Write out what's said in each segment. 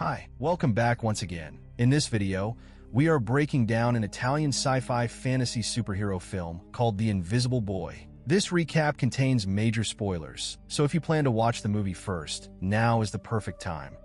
Hi, welcome back once again. In this video, we are breaking down an Italian sci-fi fantasy superhero film called The Invisible Boy. This recap contains major spoilers, so if you plan to watch the movie first, now is the perfect time.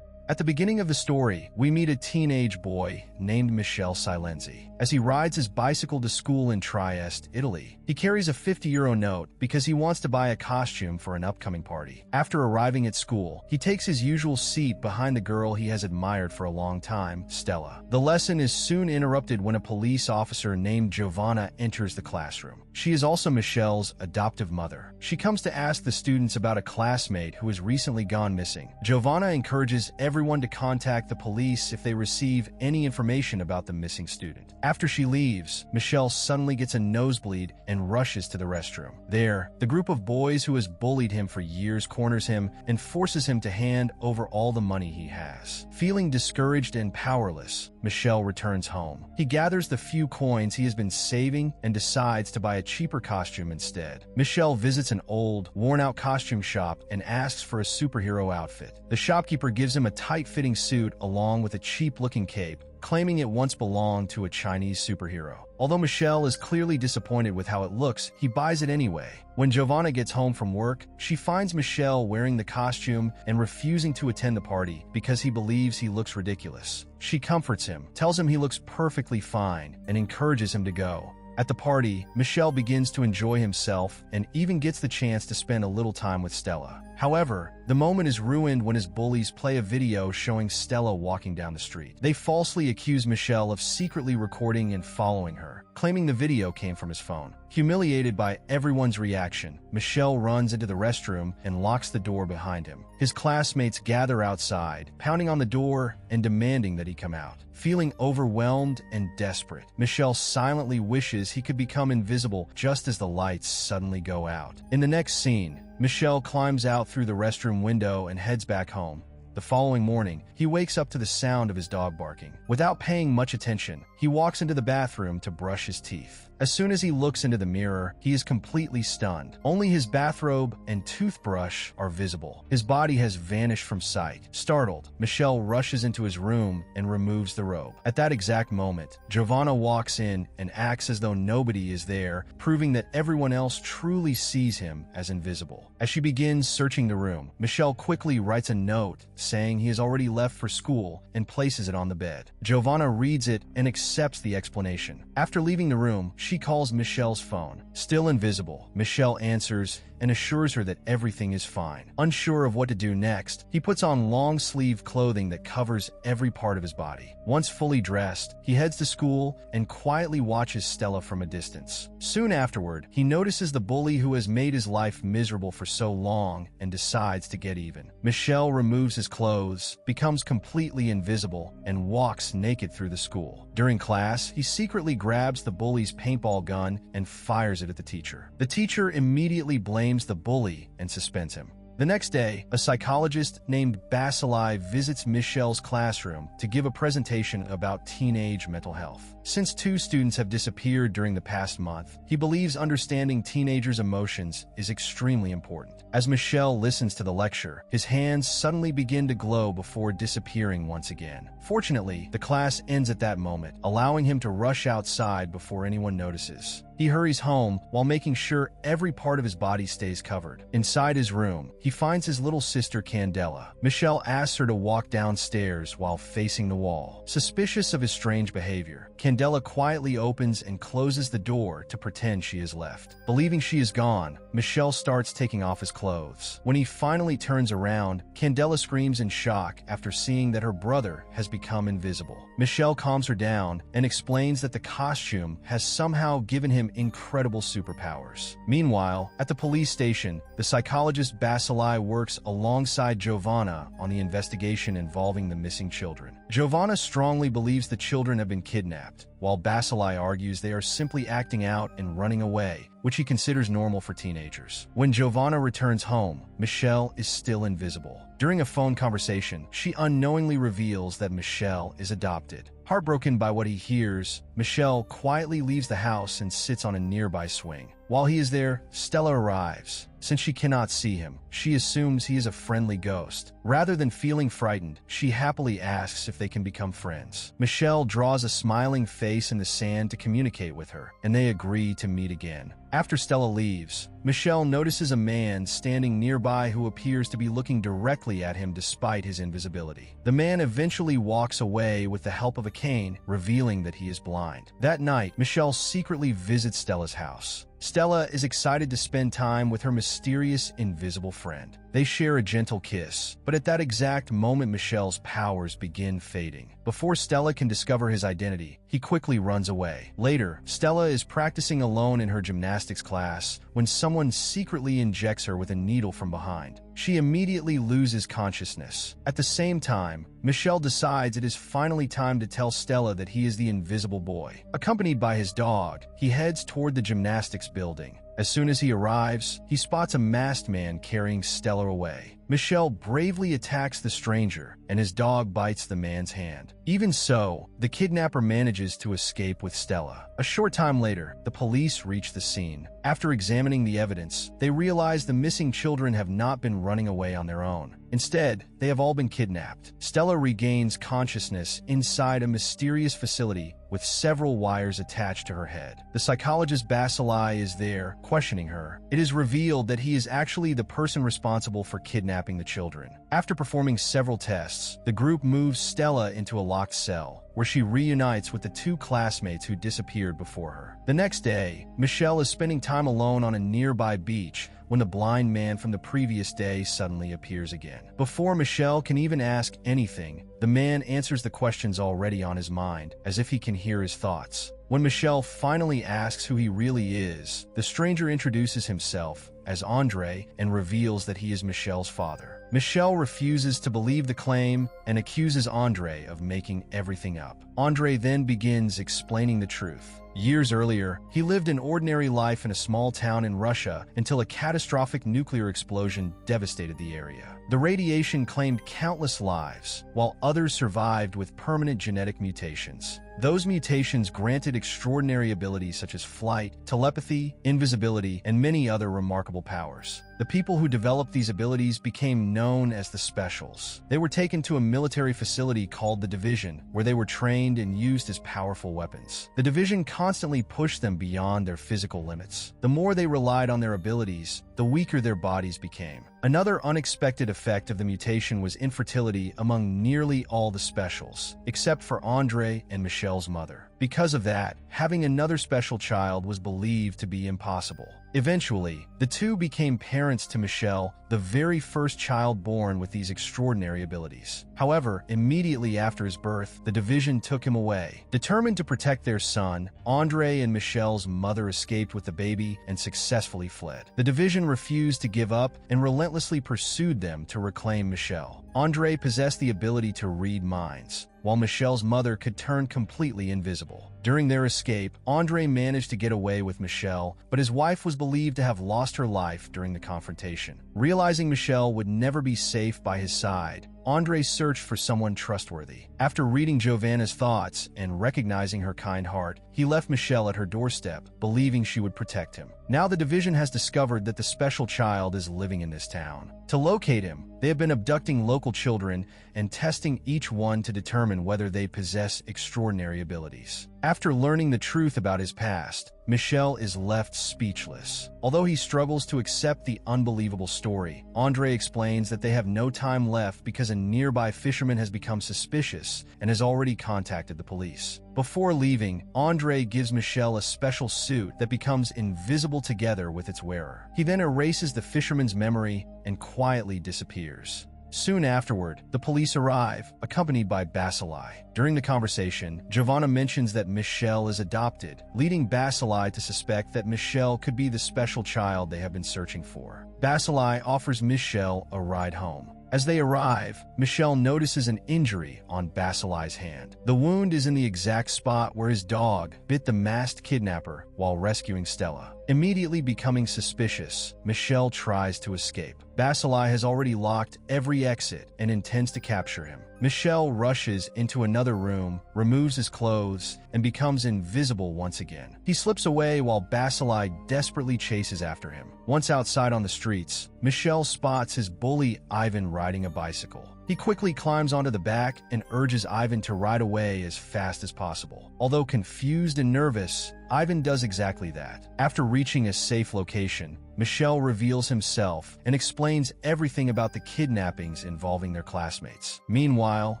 At the beginning of the story, we meet a teenage boy named Michele Silenzi. As he rides his bicycle to school in Trieste, Italy, he carries a €50 note because he wants to buy a costume for an upcoming party. After arriving at school, he takes his usual seat behind the girl he has admired for a long time, Stella. The lesson is soon interrupted when a police officer named Giovanna enters the classroom. She is also Michele's adoptive mother. She comes to ask the students about a classmate who has recently gone missing. Giovanna encourages everyone to contact the police if they receive any information about the missing student. After she leaves, Michele suddenly gets a nosebleed and rushes to the restroom. There, the group of boys who has bullied him for years corners him and forces him to hand over all the money he has. Feeling discouraged and powerless, Michele returns home. He gathers the few coins he has been saving and decides to buy a cheaper costume instead. Michele visits an old, worn-out costume shop and asks for a superhero outfit. The shopkeeper gives him a tight-fitting suit along with a cheap-looking cape, claiming it once belonged to a Chinese superhero. Although Michele is clearly disappointed with how it looks, he buys it anyway. When Giovanna gets home from work, she finds Michele wearing the costume and refusing to attend the party because he believes he looks ridiculous. She comforts him, tells him he looks perfectly fine, and encourages him to go. At the party, Michele begins to enjoy himself and even gets the chance to spend a little time with Stella. However, the moment is ruined when his bullies play a video showing Stella walking down the street. They falsely accuse Michele of secretly recording and following her, claiming the video came from his phone. Humiliated by everyone's reaction, Michele runs into the restroom and locks the door behind him. His classmates gather outside, pounding on the door and demanding that he come out. Feeling overwhelmed and desperate, Michele silently wishes he could become invisible just as the lights suddenly go out. In the next scene, Michele climbs out through the restroom window and heads back home. The following morning, he wakes up to the sound of his dog barking. Without paying much attention, he walks into the bathroom to brush his teeth. As soon as he looks into the mirror, he is completely stunned. Only his bathrobe and toothbrush are visible. His body has vanished from sight. Startled, Michele rushes into his room and removes the robe. At that exact moment, Giovanna walks in and acts as though nobody is there, proving that everyone else truly sees him as invisible. As she begins searching the room, Michele quickly writes a note saying he has already left for school and places it on the bed. Giovanna reads it and accepts the explanation. After leaving the room, she calls Michele's phone. Still invisible, Michele answers and assures her that everything is fine. Unsure of what to do next, he puts on long-sleeve clothing that covers every part of his body. Once fully dressed, he heads to school and quietly watches Stella from a distance. Soon afterward, he notices the bully who has made his life miserable for so long and decides to get even. Michele removes his clothes, becomes completely invisible, and walks naked through the school. During class, he secretly grabs the bully's paintball gun and fires it at the teacher. The teacher immediately blames the bully and suspends him. The next day, a psychologist named Basili visits Michele's classroom to give a presentation about teenage mental health. Since 2 students have disappeared during the past month, he believes understanding teenagers' emotions is extremely important. As Michele listens to the lecture, his hands suddenly begin to glow before disappearing once again. Fortunately, the class ends at that moment, allowing him to rush outside before anyone notices. He hurries home while making sure every part of his body stays covered. Inside his room, he finds his little sister Candela. Michele asks her to walk downstairs while facing the wall. Suspicious of his strange behavior, Candela quietly opens and closes the door to pretend she is left. Believing she is gone, Michele starts taking off his clothes. When he finally turns around, Candela screams in shock after seeing that her brother has become invisible. Michele calms her down and explains that the costume has somehow given him incredible superpowers. Meanwhile, at the police station, the psychologist Basili works alongside Giovanna on the investigation involving the missing children. Giovanna strongly believes the children have been kidnapped, while Basili argues they are simply acting out and running away, which he considers normal for teenagers. When Giovanna returns home, Michele is still invisible. During a phone conversation, she unknowingly reveals that Michele is adopted. Heartbroken by what he hears, Michele quietly leaves the house and sits on a nearby swing. While he is there, Stella arrives. Since she cannot see him, she assumes he is a friendly ghost. Rather than feeling frightened, she happily asks if they can become friends. Michelle draws a smiling face in the sand to communicate with her, and they agree to meet again. After Stella leaves, Michelle notices a man standing nearby who appears to be looking directly at him despite his invisibility. The man eventually walks away with the help of a cane, revealing that he is blind. That night, Michelle secretly visits Stella's house. Stella is excited to spend time with her mysterious, invisible friend. They share a gentle kiss, but at that exact moment Michelle's powers begin fading. Before Stella can discover his identity, he quickly runs away. Later, Stella is practicing alone in her gymnastics class when someone secretly injects her with a needle from behind. She immediately loses consciousness. At the same time, Michelle decides it is finally time to tell Stella that he is the invisible boy. Accompanied by his dog, he heads toward the gymnastics building. As soon as he arrives, he spots a masked man carrying Stella away. Michelle bravely attacks the stranger, and his dog bites the man's hand. Even so, the kidnapper manages to escape with Stella. A short time later, the police reach the scene. After examining the evidence, they realize the missing children have not been running away on their own. Instead, they have all been kidnapped. Stella regains consciousness inside a mysterious facility with several wires attached to her head. The psychologist Basili is there, questioning her. It is revealed that he is actually the person responsible for kidnapping the children. After performing several tests, the group moves Stella into a locked cell, where she reunites with the two classmates who disappeared before her. The next day, Michelle is spending time alone on a nearby beach when the blind man from the previous day suddenly appears again. Before Michelle can even ask anything, the man answers the questions already on his mind, as if he can hear his thoughts. When Michelle finally asks who he really is, the stranger introduces himself as Andre and reveals that he is Michelle's father. Michelle refuses to believe the claim and accuses Andre of making everything up. Andre then begins explaining the truth. Years earlier, he lived an ordinary life in a small town in Russia until a catastrophic nuclear explosion devastated the area. The radiation claimed countless lives, while others survived with permanent genetic mutations. Those mutations granted extraordinary abilities such as flight, telepathy, invisibility, and many other remarkable powers. The people who developed these abilities became known as the Specials. They were taken to a military facility called the Division, where they were trained and used as powerful weapons. The Division constantly pushed them beyond their physical limits. The more they relied on their abilities, the weaker their bodies became. Another unexpected effect of the mutation was infertility among nearly all the Specials, except for Andre and Michelle's mother. Because of that, having another special child was believed to be impossible. Eventually, the two became parents to Michelle, the very first child born with these extraordinary abilities. However, immediately after his birth, the Division took him away. Determined to protect their son, Andre and Michelle's mother escaped with the baby and successfully fled. The Division refused to give up and relentlessly pursued them to reclaim Michelle. Andre possessed the ability to read minds, while Michelle's mother could turn completely invisible. During their escape, Andre managed to get away with Michelle, but his wife was believed to have lost her life during the confrontation. Realizing Michelle would never be safe by his side, Andre searched for someone trustworthy. After reading Giovanna's thoughts and recognizing her kind heart, he left Michelle at her doorstep, believing she would protect him. Now the Division has discovered that the special child is living in this town. To locate him, they have been abducting local children and testing each one to determine whether they possess extraordinary abilities. After learning the truth about his past, Michelle is left speechless. Although he struggles to accept the unbelievable story, Andre explains that they have no time left because a nearby fisherman has become suspicious and has already contacted the police. Before leaving, Andre gives Michelle a special suit that becomes invisible together with its wearer. He then erases the fisherman's memory and quietly disappears. Soon afterward, the police arrive, accompanied by Basili. During the conversation, Giovanna mentions that Michelle is adopted, leading Basili to suspect that Michelle could be the special child they have been searching for. Basili offers Michelle a ride home. As they arrive, Michelle notices an injury on Basili's hand. The wound is in the exact spot where his dog bit the masked kidnapper while rescuing Stella. Immediately becoming suspicious, Michelle tries to escape. Basilai has already locked every exit and intends to capture him. Michelle rushes into another room, removes his clothes, and becomes invisible once again. He slips away while Basilai desperately chases after him. Once outside on the streets, Michelle spots his bully Ivan riding a bicycle. He quickly climbs onto the back and urges Ivan to ride away as fast as possible. Although confused and nervous, Ivan does exactly that. After reaching a safe location, Michelle reveals himself and explains everything about the kidnappings involving their classmates. Meanwhile,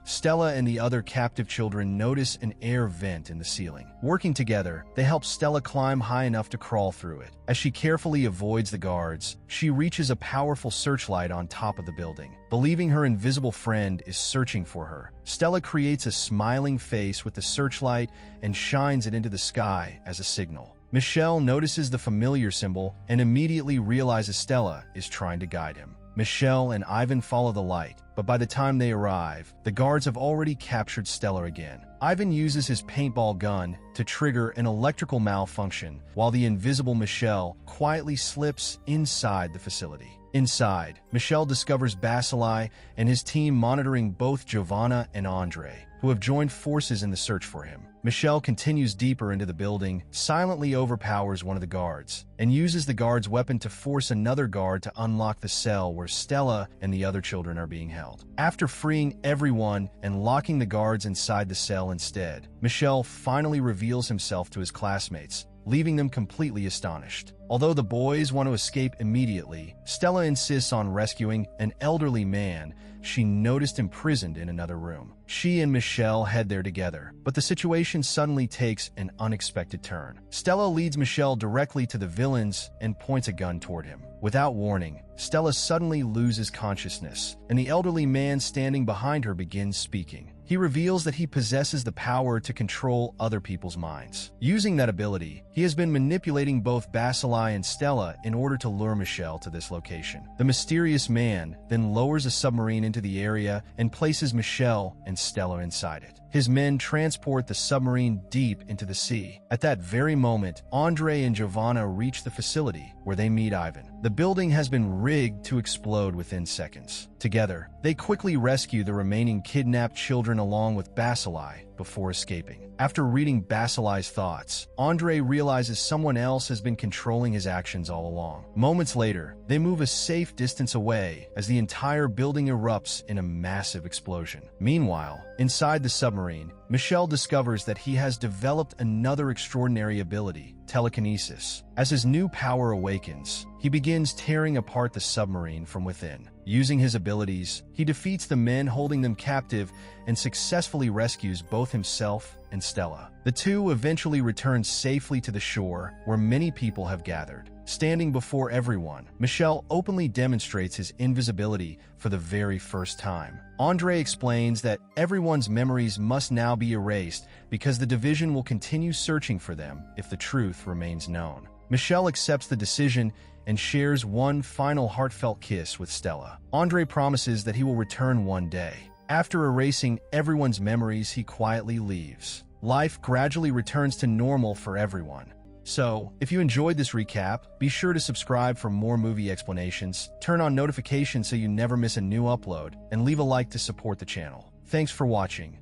Stella and the other captive children notice an air vent in the ceiling. Working together, they help Stella climb high enough to crawl through it. As she carefully avoids the guards, she reaches a powerful searchlight on top of the building. Believing her invisible friend is searching for her, Stella creates a smiling face with the searchlight and shines it into the sky as a signal. Michelle notices the familiar symbol and immediately realizes Stella is trying to guide him. Michelle and Ivan follow the light, but by the time they arrive, the guards have already captured Stella again. Ivan uses his paintball gun to trigger an electrical malfunction, while the invisible Michelle quietly slips inside the facility. Inside, Michelle discovers Basilai and his team monitoring both Giovanna and Andre, who have joined forces in the search for him. Michelle continues deeper into the building, silently overpowers one of the guards, and uses the guard's weapon to force another guard to unlock the cell where Stella and the other children are being held. After freeing everyone and locking the guards inside the cell instead, Michelle finally reveals himself to his classmates, leaving them completely astonished. Although the boys want to escape immediately, Stella insists on rescuing an elderly man she noticed imprisoned in another room. She and Michelle head there together, but the situation suddenly takes an unexpected turn. Stella leads Michelle directly to the villains and points a gun toward him. Without warning, Stella suddenly loses consciousness, and the elderly man standing behind her begins speaking. He reveals that he possesses the power to control other people's minds. Using that ability, he has been manipulating both Basilai and Stella in order to lure Michelle to this location. The mysterious man then lowers a submarine into the area and places Michelle and Stella inside it. His men transport the submarine deep into the sea. At that very moment, Andre and Giovanna reach the facility, where they meet Ivan. The building has been rigged to explode within seconds. Together, they quickly rescue the remaining kidnapped children along with Basilai before escaping. After reading Basilai's thoughts, Andre realizes someone else has been controlling his actions all along. Moments later, they move a safe distance away as the entire building erupts in a massive explosion. Meanwhile, inside the submarine, Michelle discovers that he has developed another extraordinary ability, telekinesis. As his new power awakens, he begins tearing apart the submarine from within. Using his abilities, he defeats the men holding them captive and successfully rescues both himself and Stella. The two eventually return safely to the shore, where many people have gathered. Standing before everyone, Michelle openly demonstrates his invisibility for the very first time. Andre explains that everyone's memories must now be erased because the division will continue searching for them if the truth remains known. Michelle accepts the decision and shares one final heartfelt kiss with Stella. Andre promises that he will return one day. After erasing everyone's memories, he quietly leaves. Life gradually returns to normal for everyone. So, if you enjoyed this recap, be sure to subscribe for more movie explanations, turn on notifications so you never miss a new upload, and leave a like to support the channel. Thanks for watching.